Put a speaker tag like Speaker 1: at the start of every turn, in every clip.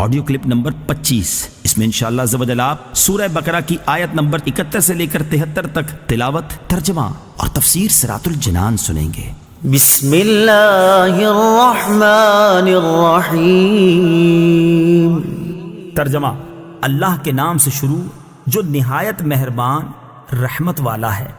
Speaker 1: Audio clip number 25۔ اس میں انشاءاللہ عز و جل آپ سورہ بقرہ کی آیت نمبر 71 سے لے کر 73 تک تلاوت، ترجمہ اور تفسیر صراط الجنان سنیں گے۔
Speaker 2: بسم اللہ الرحمن الرحیم۔
Speaker 1: ترجمہ: اللہ کے نام سے شروع جو نہایت مہربان رحمت والا ہے۔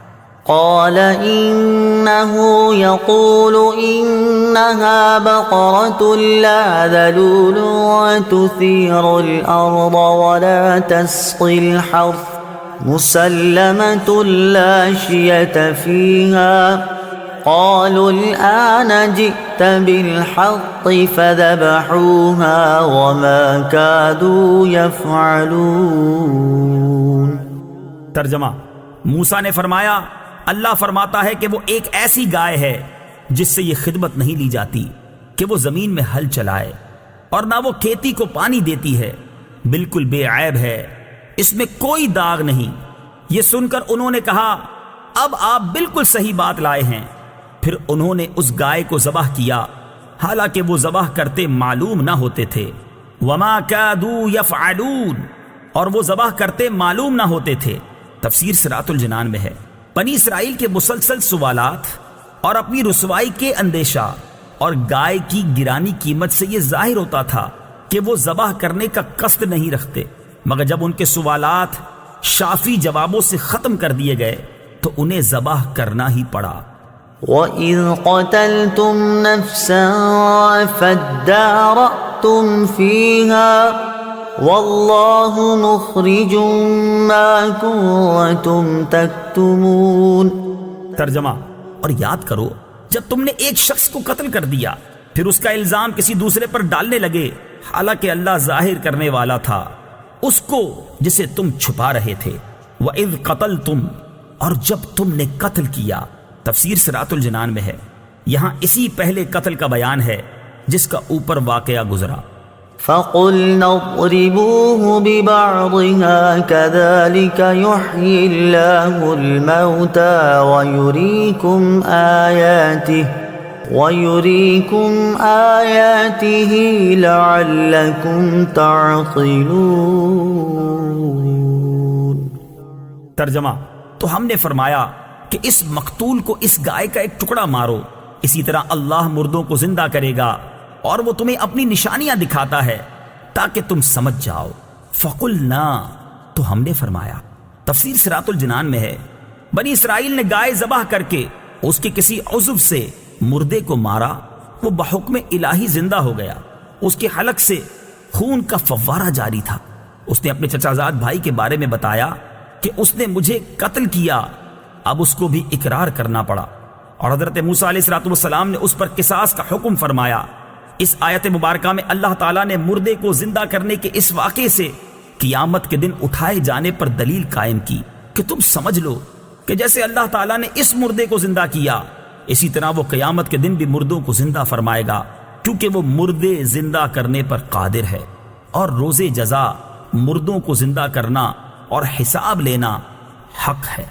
Speaker 2: قال إنه يقول إنها بقرة لا ذلول وتثير الأرض ولا تسقي الحرث مسلمة لا شية فيها قالوا الآن جئت بالحق فذبحوها وما كادوا يفعلون۔
Speaker 1: ترجمہ: موسیٰ نے فرمایا اللہ فرماتا ہے کہ وہ ایک ایسی گائے ہے جس سے یہ خدمت نہیں لی جاتی کہ وہ زمین میں ہل چلائے، اور نہ وہ کھیتی کو پانی دیتی ہے، بالکل بے عیب ہے، اس میں کوئی داغ نہیں۔ یہ سن کر انہوں نے کہا اب آپ بالکل صحیح بات لائے ہیں۔ پھر انہوں نے اس گائے کو ذبح کیا، حالانکہ وہ ذبح کرتے معلوم نہ ہوتے تھے۔ وما کادوا یفعلون، اور وہ ذبح کرتے معلوم نہ ہوتے تھے۔ تفسیر صراط الجنان میں ہے، بنی اسرائیل کے مسلسل سوالات اور اپنی رسوائی کے اندیشہ اور گائے کی گرانی قیمت سے یہ ظاہر ہوتا تھا کہ وہ ذبح کرنے کا قصد نہیں رکھتے، مگر جب ان کے سوالات شافی جوابوں سے ختم کر دیے گئے تو انہیں ذبح کرنا ہی پڑا۔
Speaker 2: وَإِذْ قَتَلْتُمْ نَفْسًا فَادَّارَأْتُمْ فِيهَا وَاللَّهُ مُخْرِجٌ مَا كُنتُمْ تَكْتُمُونَ۔
Speaker 1: ترجمہ: اور یاد کرو جب تم نے ایک شخص کو قتل کر دیا، پھر اس کا الزام کسی دوسرے پر ڈالنے لگے، حالانکہ اللہ ظاہر کرنے والا تھا اس کو جسے تم چھپا رہے تھے۔ وَإِذْ قَتَلْتُمْ، اور جب تم نے قتل کیا۔ تفسیر صراط الجنان میں ہے، یہاں اسی پہلے قتل کا بیان ہے جس کا اوپر واقعہ گزرا۔
Speaker 2: فَقُلْنَا اضْرِبُوهُ بِبَعْضِهَا كَذَلِكَ يُحْيِي اللَّهُ الْمَوْتَى وَيُرِيكُمْ آيَاتِهِ لَعَلَّكُمْ تَعْقِلُونَ۔
Speaker 1: ترجمہ: تو ہم نے فرمایا کہ اس مقتول کو اس گائے کا ایک ٹکڑا مارو، اسی طرح اللہ مردوں کو زندہ کرے گا اور وہ تمہیں اپنی نشانیاں دکھاتا ہے تاکہ تم سمجھ جاؤ۔ فَقُلْنَا، تو ہم نے فرمایا۔ تفسیر صراط الجنان میں ہے، بنی اسرائیل نے گائے ذبح کر کے اس کے کسی عضو سے مردے کو مارا، وہ بحکم الہی زندہ ہو گیا، اس کے حلق سے خون کا فوارہ جاری تھا۔ اس نے اپنے چچا زاد بھائی کے بارے میں بتایا کہ اس نے مجھے قتل کیا، اب اس کو بھی اقرار کرنا پڑا، اور حضرت موسیٰ علیہ السلام نے اس پر قصاص کا حکم فرمایا۔ اس آیت مبارکہ میں اللہ تعالیٰ نے مردے کو زندہ کرنے کے اس واقعے سے قیامت کے دن اٹھائے جانے پر دلیل قائم کی کہ تم سمجھ لو کہ جیسے اللہ تعالیٰ نے اس مردے کو زندہ کیا، اسی طرح وہ قیامت کے دن بھی مردوں کو زندہ فرمائے گا، کیونکہ وہ مردے زندہ کرنے پر قادر ہے، اور روز جزا مردوں کو زندہ کرنا اور حساب لینا حق ہے۔